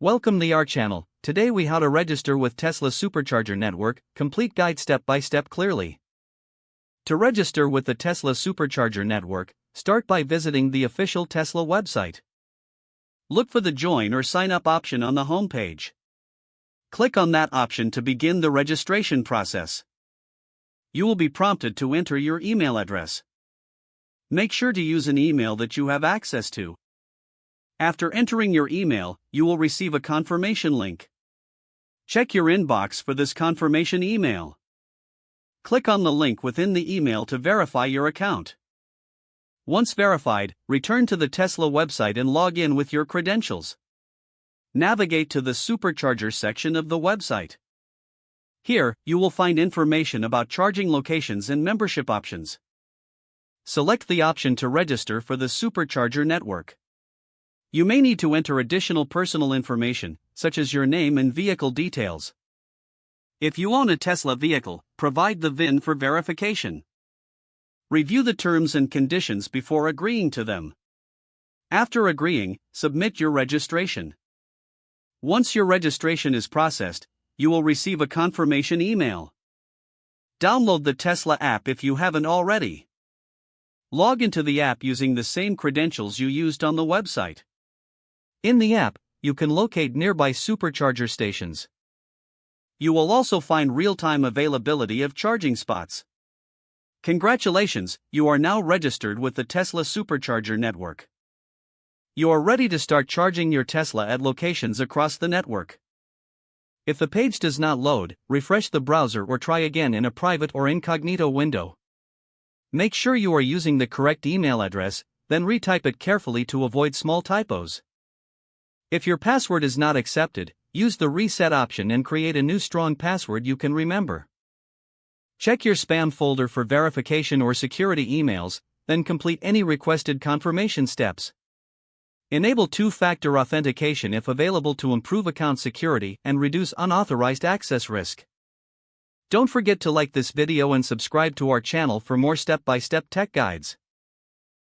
Welcome to our channel. Today we how to register with Tesla Supercharger Network, complete guide step by step clearly. To register with the Tesla Supercharger Network, start by visiting the official Tesla website. Look for the Join or Sign Up option on the home page. Click on that option to begin the registration process. You will be prompted to enter your email address. Make sure to use an email that you have access to. After entering your email, you will receive a confirmation link. Check your inbox for this confirmation email. Click on the link within the email to verify your account. Once verified, return to the Tesla website and log in with your credentials. Navigate to the Supercharger section of the website. Here, you will find information about charging locations and membership options. Select the option to register for the Supercharger network. You may need to enter additional personal information, such as your name and vehicle details. If you own a Tesla vehicle, provide the VIN for verification. Review the terms and conditions before agreeing to them. After agreeing, submit your registration. Once your registration is processed, you will receive a confirmation email. Download the Tesla app if you haven't already. Log into the app using the same credentials you used on the website. In the app, you can locate nearby supercharger stations. You will also find real-time availability of charging spots. Congratulations, you are now registered with the Tesla Supercharger Network. You are ready to start charging your Tesla at locations across the network. If the page does not load, refresh the browser or try again in a private or incognito window. Make sure you are using the correct email address, then retype it carefully to avoid small typos. If your password is not accepted, use the reset option and create a new strong password you can remember. Check your spam folder for verification or security emails, then complete any requested confirmation steps. Enable two-factor authentication if available to improve account security and reduce unauthorized access risk. Don't forget to like this video and subscribe to our channel for more step-by-step tech guides.